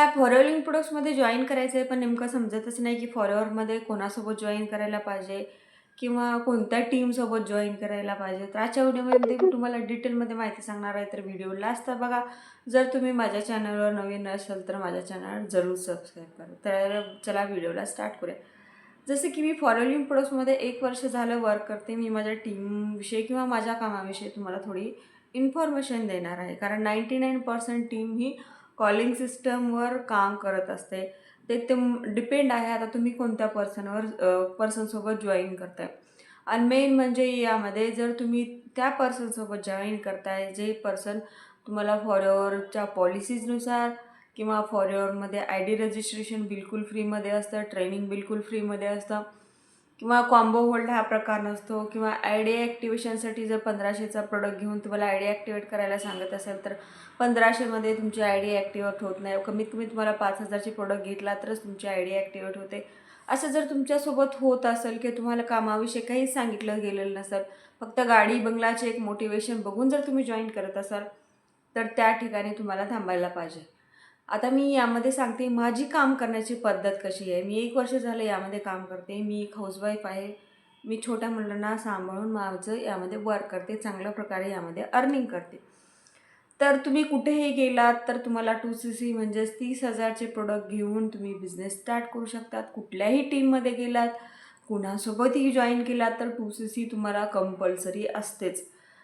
Following प्रोडक्ट्समध्ये join करायचं आहे, पण नेमकं समजतच नाही की फॉलोअरमध्ये कोणासोबत जॉइन करायला पाहिजे किंवा कोणत्या टीमसोबत जॉइन करायला पाहिजे. तर आजच्या व्हिडिओमध्ये मी तुम्हाला डिटेलमध्ये माहिती सांगणार आहे. तर व्हिडिओ लास्ट बघा. जर तुम्ही माझ्या चॅनलवर नवीन असाल तर माझ्या चॅनल जरूर सबस्क्राईब करा. तर चला व्हिडिओला स्टार्ट करूया. जसं की मी फॉलोइंग प्रोडक्ट्समध्ये 1 वर्ष झालं वर्क करते. मी माझ्या टीमविषयी किंवा माझ्या कामाविषयी तुम्हाला थोडी इन्फॉर्मेशन देणार आहे. कारण 99% टीम ही कॉलिंग सिस्टमवर काम करत असते. ते ते डिपेंड आहे आता तुम्ही कोणत्या पर्सनसोबत जॉईन करताय. आणि मेन म्हणजे यामध्ये जर तुम्ही त्या पर्सनसोबत जॉईन करताय, जे पर्सन तुम्हाला फॉलोअरच्या पॉलिसीजनुसार किंवा फॉलोअरमध्ये आय डी रजिस्ट्रेशन बिलकुल फ्रीमध्ये असतं, ट्रेनिंग बिलकुल फ्रीमध्ये असतं किंवा कॉम्बो होल्ड हा प्रकार नसतो किंवा आय डी ॲक्टिवेशनसाठी जर 1500चा प्रोडक्ट घेऊन तुम्हाला आय डी ॲक्टिवेट करायला सांगत असेल तर 1500मध्ये तुमची आय डी ॲक्टिवेट होत नाही. कमीत कमी तुम्हाला 5000चे प्रोडक्ट घेतला तरच तुमची आय डी ॲक्टिवेट होते. असं जर तुमच्यासोबत होत असेल की तुम्हाला कामाविषयी काहीच सांगितलं गेलेलं नसेल, फक्त गाडी बंगलाचे एक मोटिवेशन बघून जर तुम्ही जॉईन करत असाल तर त्या ठिकाणी तुम्हाला थांबायला पाहिजे. आता मी यामध्ये सांगते माझी काम करण्याची पद्धत कशी आहे. मी 1 वर्ष झालं यामध्ये काम करते. मी एक हाऊसवाईफ आहे. मी छोट्या मुलांना सांभाळून माझं यामध्ये वर्क करते. चांगल्या प्रकारे यामध्ये अर्निंग करते. तर तुम्ही कुठेही गेलात तर तुम्हाला 2CC म्हणजेच 30,000चे प्रोडक्ट घेऊन तुम्ही बिझनेस स्टार्ट करू शकतात. कुठल्याही टीममध्ये गेलात, कुणासोबतही जॉईन केलात तर 2CC तुम्हाला कंपल्सरी असतेच.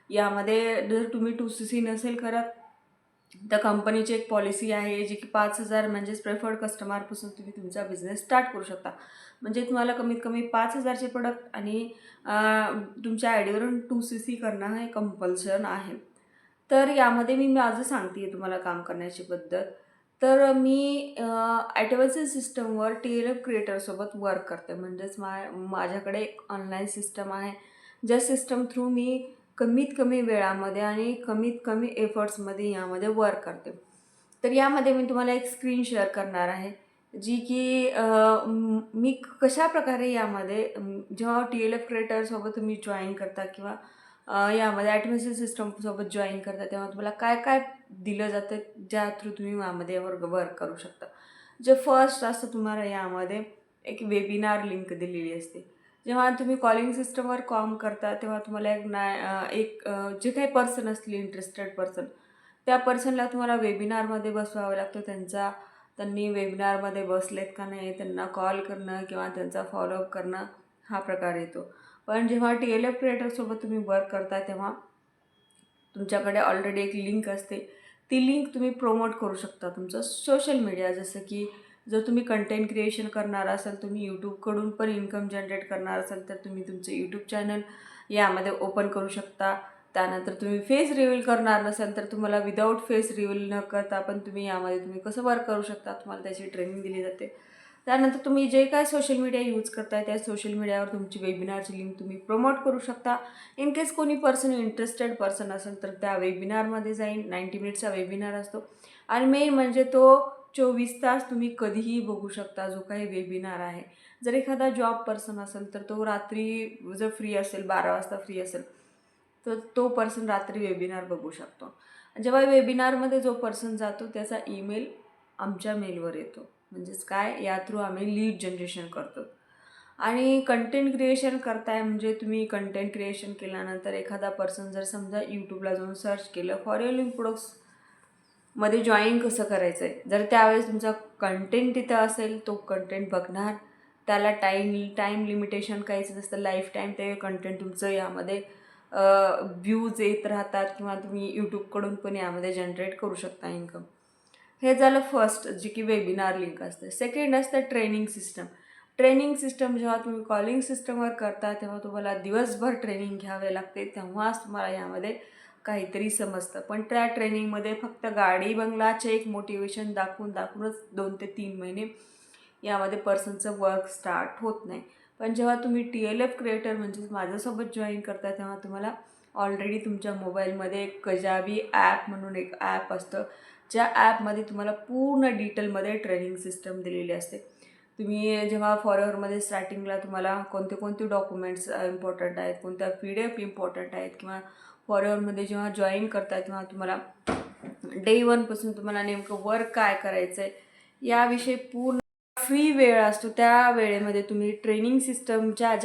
यामध्ये जर तुम्ही 2CC नसेल करत तर कंपनीची एक पॉलिसी आहे जी की 5,000 म्हणजेच प्रेफर्ड कस्टमरपासून तुम्ही तुमचा बिझनेस स्टार्ट करू शकता. म्हणजे तुम्हाला कमीत कमी 5,000चे प्रोडक्ट आणि तुमच्या आय डीवरून 2CC करणं हे कंपल्शन आहे. तर यामध्ये मी माझं सांगते आहे तुम्हाला काम करण्याची पद्धत. तर मी ॲडव्हान्स सिस्टमवर TLF क्रिएटरसोबत वर्क करते. म्हणजेच माझ्याकडे एक ऑनलाईन सिस्टम आहे. ज्या सिस्टम थ्रू मी कमीत कमी वेळामध्ये आणि कमीत कमी एफर्ट्समध्ये यामध्ये वर्क करते. तर यामध्ये मी तुम्हाला एक स्क्रीन शेअर करणार आहे, जी की मी कशाप्रकारे यामध्ये जेव्हा TLF क्रिएटरसोबत तुम्ही जॉईन करता किंवा यामध्ये ॲटमॉस्फिअर सिस्टमसोबत जॉईन करता तेव्हा तुम्हाला काय काय दिलं जातं, ज्या थ्रू तुम्ही यामध्ये वर्क करू शकता. जे फर्स्ट असतं तुम्हाला यामध्ये एक वेबिनार लिंक दिलेली असते. जेव्हा तुम्ही कॉलिंग सिस्टमवर काम करता तेव्हा तुम्हाला जे काही पर्सन असतील इंटरेस्टेड पर्सन, त्या पर्सनला तुम्हाला वेबिनारमध्ये बसवावं लागतं. त्यांनी वेबिनारमध्ये बसलेत का नाही त्यांना कॉल करणं किंवा त्यांचा फॉलोअप करणं हा प्रकार येतो. पण जेव्हा TLF क्रिएटरसोबत तुम्ही वर्क करता तेव्हा तुमच्याकडे ऑलरेडी एक लिंक असते. ती लिंक तुम्ही प्रमोट करू शकता तुमचं सोशल मीडिया. जसं की जर तुम्ही कंटेंट क्रिएशन करणार असाल, तुम्ही यूट्यूबकडून पण इन्कम जनरेट करणार असाल तर तुम्ही तुमचं यूट्यूब चॅनल यामध्ये ओपन करू शकता. त्यानंतर तुम्ही फेस रिव्हील करणार नसाल तर तुम्हाला विदाऊट फेस रिव्हील न करता पण तुम्ही कसं वर्क करू शकता तुम्हाला त्याची ट्रेनिंग दिली जाते. त्यानंतर तुम्ही जे काय सोशल मीडिया यूज करताय त्या सोशल मीडियावर तुमची वेबिनारची लिंक तुम्ही प्रमोट करू शकता. इन केस कोणी इंटरेस्टेड पर्सन असेल तर त्या वेबिनारमध्ये जाईन. 90 मिनिटचा वेबिनार असतो आणि मेन म्हणजे तो 24 तास तुम्ही कधीही बघू शकता जो काही वेबिनार आहे. जर एखादा जॉब पर्सन असेल तर तो रात्री जर फ्री असेल 12 वाजता फ्री असेल तर तो पर्सन रात्री वेबिनार बघू शकतो. जेव्हा वेबिनारमध्ये जो पर्सन जातो त्याचा ईमेल आमच्या मेलवर येतो. म्हणजेच काय, या थ्रू आम्ही लीड जनरेशन करतो. आणि कंटेंट क्रिएशन करताय म्हणजे तुम्ही कंटेंट क्रिएशन केल्यानंतर एखादा पर्सन जर समजा यूट्यूबला जाऊन सर्च केलं फॉलोइंग प्रोडक्ट्समध्ये जॉईन कसं करायचं आहे, जर त्यावेळेस तुमचा कंटेंट तिथं असेल तो कंटेंट बघणार. त्याला टाईम लिमिटेशन काहीच नसतं. लाईफ टाईम ते कंटेंट तुमचं यामध्ये व्ह्यूज येत राहतात किंवा तुम्ही यूट्यूबकडून पण यामध्ये जनरेट करू शकता इन्कम. हे झालं फर्स्ट, जी की वेबिनार लिंक असते. सेकंड असतं ट्रेनिंग सिस्टम. ट्रेनिंग सिस्टम जेव्हा तुम्ही कॉलिंग सिस्टमवर करता तेव्हा तुम्हाला दिवसभर ट्रेनिंग घ्यावे लागते. तेव्हाच तुम्हाला यामध्ये काहीतरी समजतं. पण त्या ट्रेनिंगमध्ये फक्त गाडी बंगलाचे एक मोटिवेशन दाखवूनच 2 ते 3 महिने यामध्ये पर्सनचं वर्क स्टार्ट होत नाही. पण जेव्हा तुम्ही TLF क्रिएटर म्हणजेच माझ्यासोबत जॉईन करता तेव्हा तुम्हाला ऑलरेडी तुमच्या मोबाईलमध्ये एक कजाबी ॲप म्हणून एक ॲप असतं. ज्या ॲपमध्ये तुम्हाला पूर्ण डिटेलमध्ये ट्रेनिंग सिस्टम दिलेली असते. तुम्ही जेव्हा फॉलोअरमध्ये स्टार्टिंगला तुम्हाला कोणते डॉक्युमेंट्स इम्पॉर्टंट आहेत, कोणत्या PDF इम्पॉर्टंट आहेत किंवा फॉलोअरमध्ये जेव्हा जॉईन करता तेव्हा तुम्हाला डे 1 पासून तुम्हाला नेमकं वर्क काय करायचं आहे याविषयी पूर्ण फ्री वेळ असतो त्या वेळेमध्ये तुम्ही ट्रेनिंग सिस्टमच्या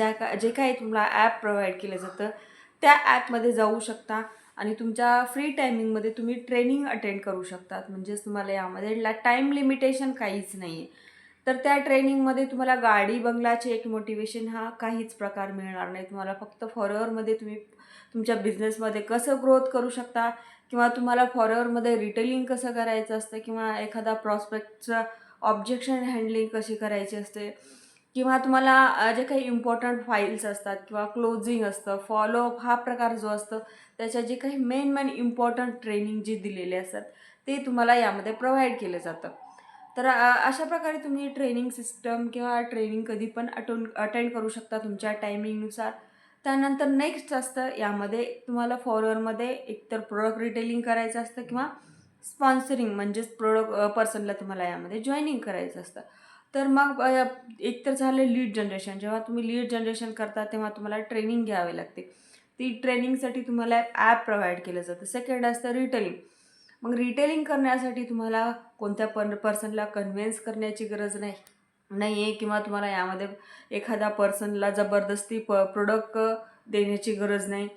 जे काही तुम्हाला ॲप प्रोव्हाइड केलं जातं त्या ॲपमध्ये जाऊ शकता आणि तुमच्या फ्री टायमिंगमध्ये तुम्ही ट्रेनिंग अटेंड करू शकतात. म्हणजेच तुम्हाला यामध्ये टाईम लिमिटेशन काहीच नाही आहे. तर त्या ट्रेनिंगमध्ये तुम्हाला गाडी बंगलाचे एक मोटिवेशन हा काहीच प्रकार मिळणार नाही. तुम्हाला फक्त फॉरएव्हरमध्ये तुम्ही तुमच्या बिझनेसमध्ये कसं ग्रोथ करू शकता किंवा तुम्हाला फॉरएव्हरमध्ये रिटेलिंग कसं करायचं असतं किंवा एखादा प्रॉस्पेक्टचं ऑब्जेक्शन हँडलिंग कशी करायची असते किंवा तुम्हाला जे काही इम्पॉर्टंट फाईल्स असतात किंवा क्लोजिंग असतं, फॉलोअप हा प्रकार जो असतो त्याच्या जे काही मेन इम्पॉर्टंट ट्रेनिंग जी दिलेले असतात ते तुम्हाला यामध्ये प्रोव्हाइड केलं जातं. तर अशा प्रकारे तुम्ही ट्रेनिंग सिस्टम किंवा ट्रेनिंग कधी पण अटेंड करू शकता तुमच्या टायमिंगनुसार. त्यानंतर नेक्स्ट असतं यामध्ये तुम्हाला फॉरएव्हरमध्ये एकतर प्रोडक्ट रिटेलिंग करायचं असतं किंवा स्पॉन्सरिंग म्हणजेच पर्सनला तुम्हाला यामध्ये जॉईनिंग करायचं असतं. तर मग एक तर झालं लीड जनरेशन. जेव्हा तुम्ही लीड जनरेशन करता तेव्हा तुम्हाला ट्रेनिंग घ्यावी लागते. ती ट्रेनिंगसाठी तुम्हाला ॲप प्रोव्हाइड केलं जातं. सेकंड असतं रिटेलिंग. मग रिटेलिंग करण्यासाठी तुम्हाला कोणत्या पर्सनला कन्व्हिन्स करण्याची गरज नाही आहे किंवा तुम्हाला यामध्ये एखाद्या पर्सनला जबरदस्ती प्रोडक्ट देण्याची गरज नाही.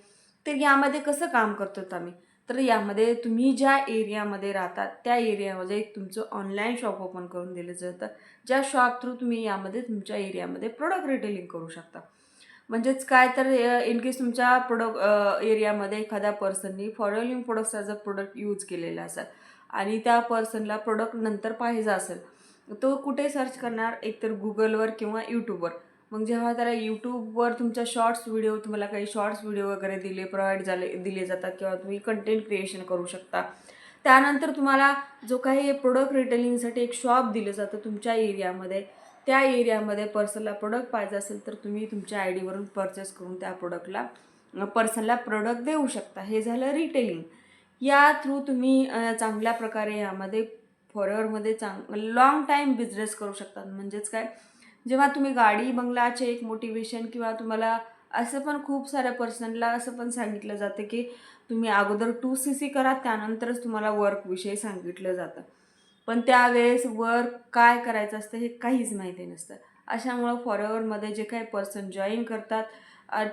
तर यामध्ये कसं काम करतो आम्ही? तर यामध्ये तुम्ही ज्या एरियामध्ये राहतात त्या एरियामध्ये तुमचं ऑनलाईन शॉप ओपन करून दिलं जातं. ज्या शॉप थ्रू तुम्ही यामध्ये तुमच्या एरियामध्ये प्रोडक्ट रिटेलिंग करू शकता. म्हणजेच काय तर इन केस तुमच्या एरियामध्ये एखाद्या पर्सननी following products as a product use केलेला असेल आणि त्या पर्सनला प्रोडक्ट नंतर पाहिजे असेल, तो कुठे सर्च करणार? एकतर गुगलवर किंवा यूट्यूबवर. मग जेव्हा त्याला यूट्यूबवर तुमच्या शॉर्ट्स व्हिडिओ तुम्हाला काही शॉर्ट्स व्हिडिओ वगैरे दिले जातात किंवा तुम्ही कंटेंट क्रिएशन करू शकता. त्यानंतर तुम्हाला जो काही प्रोडक्ट रिटेलिंगसाठी एक शॉप दिलं जातं तुमच्या एरियामध्ये, त्या एरियामध्ये पर्सनला प्रोडक्ट पाहिजे असेल तर तुम्ही तुमच्या आय डीवरून परचेस करून त्या पर्सनला प्रोडक्ट देऊ शकता. हे झालं रिटेलिंग. या थ्रू तुम्ही चांगल्या प्रकारे यामध्ये फॉरएव्हरमध्ये लाँग टाईम बिझनेस करू शकता. म्हणजेच काय, जेव्हा तुम्ही गाडी बंगलाचे एक मोटिवेशन किंवा तुम्हाला असं पण खूप साऱ्या पर्सनला असं पण सांगितलं जातं की तुम्ही अगोदर 2CC करा, त्यानंतरच तुम्हाला वर्कविषयी सांगितलं जातं. पण त्यावेळेस वर्क काय करायचं असतं हे काहीच माहिती नसतं. अशामुळं फॉरएव्हरमध्ये जे काही पर्सन जॉईन करतात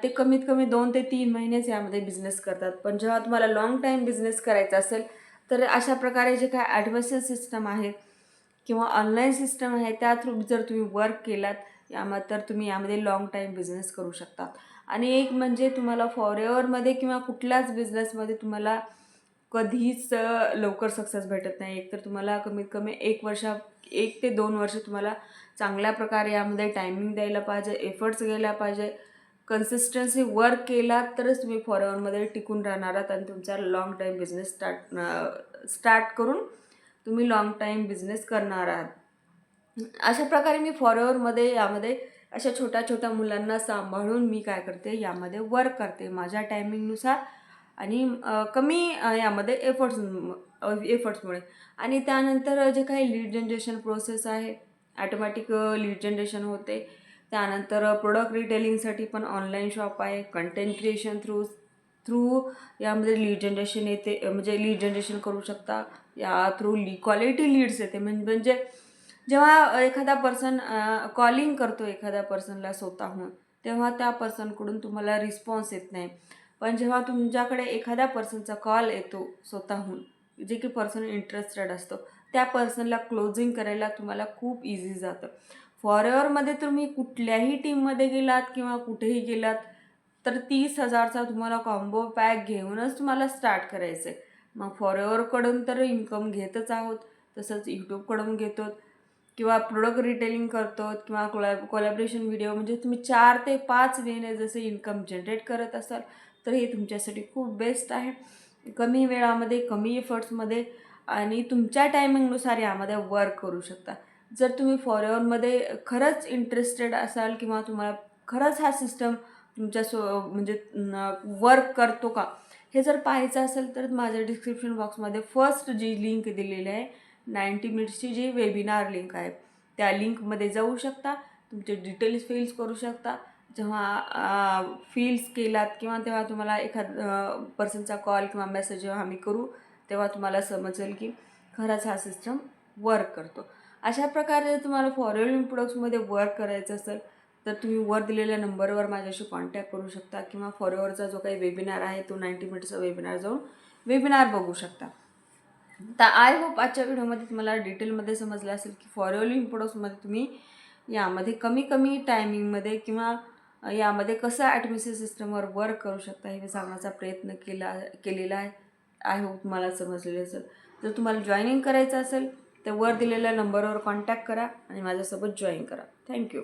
ते कमीत कमी 2 ते 3 महिनेच यामध्ये बिझनेस करतात. पण जेव्हा तुम्हाला लाँग टाईम बिझनेस करायचा असेल तर अशा प्रकारे जे काही ॲडव्हान्सेस सिस्टम आहेत किंवा ऑनलाईन सिस्टम आहे त्या थ्रू जर तुम्ही वर्क केलात तर तुम्ही यामध्ये लाँग टाईम बिझनेस करू शकता. आणि एक म्हणजे तुम्हाला फॉरएव्हरमध्ये किंवा कुठल्याच बिझनेसमध्ये तुम्हाला कधीच लवकर सक्सेस भेटत नाही. एकतर तुम्हाला कमीत कमी 1 ते 2 वर्ष तुम्हाला चांगल्या प्रकारे यामध्ये टायमिंग द्यायला पाहिजे, एफर्ट्स घ्यायला पाहिजे. कन्सिस्टन्सी वर्क केला तरच तुम्ही फॉरएव्हरमध्ये टिकून राहणार आहात आणि तुमचा लाँग टाईम बिझनेस स्टार्ट करून तुम्ही लाँग टाईम बिझनेस करणार आहात. अशा प्रकारे मी फॉरएव्हरमध्ये यामध्ये अशा छोट्या मुलांना सांभाळून मी काय करते, यामध्ये वर्क करते माझ्या टायमिंगनुसार आणि कमी यामध्ये एफर्ट्समुळे. आणि त्यानंतर जे काही लीड जनरेशन प्रोसेस आहे, ॲटोमॅटिक लीड जनरेशन होते. त्यानंतर प्रोडक्ट रिटेलिंगसाठी पण ऑनलाईन शॉप आहे. कंटेंट क्रिएशन थ्रू थ्रू यामध्ये लीड जनरेशन येते. म्हणजे लीड जनरेशन करू शकता. या थ्रू क्वालिटी लीड्स येते. म्हणजे जेव्हा एखादा पर्सन कॉलिंग करतो एखाद्या पर्सनला स्वतःहून, तेव्हा त्या पर्सनकडून तुम्हाला रिस्पॉन्स येत नाही. पण जेव्हा तुमच्याकडे एखाद्या पर्सनचा कॉल येतो स्वतःहून, जे की पर्सन इंटरेस्टेड असतो, त्या पर्सनला क्लोजिंग करायला तुम्हाला खूप इझी जातं. फॉरएव्हरमध्ये तुम्ही कुठल्याही टीममध्ये गेलात किंवा कुठेही गेलात तर 30,000चा तुम्हाला कॉम्बो पॅक घेऊनच तुम्हाला स्टार्ट करायचं आहे. मग फॉरएव्हरकडून तर इन्कम घेतच आहोत, तसंच यूट्यूबकडून घेतो किंवा प्रोडक्ट रिटेलिंग करतो किंवा कोलॅबरेशन व्हिडिओ, म्हणजे तुम्ही 4 ते 5 वेने जसे इन्कम जनरेट करत असाल तर हे तुमच्यासाठी खूप बेस्ट आहे. कमी वेळामध्ये, कमी एफर्ट्समध्ये आणि तुमच्या टायमिंगनुसार यामध्ये वर्क करू शकता. जर तुम्ही फॉरएव्हरमध्ये खरंच इंटरेस्टेड असाल किंवा तुम्हाला खरंच हा सिस्टम तुमच्या म्हणजे वर्क करतो का हे जर पाहायचं असेल तर माझ्या डिस्क्रिप्शन बॉक्समध्ये फर्स्ट जी लिंक दिलेली आहे 90 मिनिट्सची जी वेबिनार लिंक आहे, त्या लिंकमध्ये जाऊ शकता. तुमचे डिटेल्स फिल्स करू शकता. जेव्हा फिल्स केलात किंवा तेव्हा तुम्हाला पर्सनचा कॉल किंवा मेसेज जेव्हा आम्ही करू तेव्हा तुम्हाला समजेल की खरंच हा सिस्टम वर्क करतो. अशा प्रकारे जर तुम्हाला फॉरवर्डिंग प्रोडक्ट्समध्ये वर्क करायचं असेल तर तुम्ही वर दिलेल्या नंबरवर माझ्याशी कॉन्टॅक्ट करू शकता किंवा फॉरवर्डचा जो काही वेबिनार आहे तो 90 मिनिट्सचा वेबिनार जाऊन वेबिनार बघू शकता. तर आय होप आजच्या व्हिडिओमध्ये तुम्हाला डिटेलमध्ये समजलं असेल की फॉरवर्डिंग प्रोडक्ट्समध्ये तुम्ही यामध्ये कमी टायमिंगमध्ये किंवा यामध्ये कसं ॲटमॉस्फिअर सिस्टमवर वर्क करू शकता हे मी सांगण्याचा प्रयत्न केलेला आहे. आय होप तुम्हाला समजलेलं असेल. जर तुम्हाला जॉईनिंग करायचं असेल तर वर दिलेल्या नंबरवर कॉन्टॅक्ट करा आणि माझ्यासोबत जॉईन करा. थँक्यू.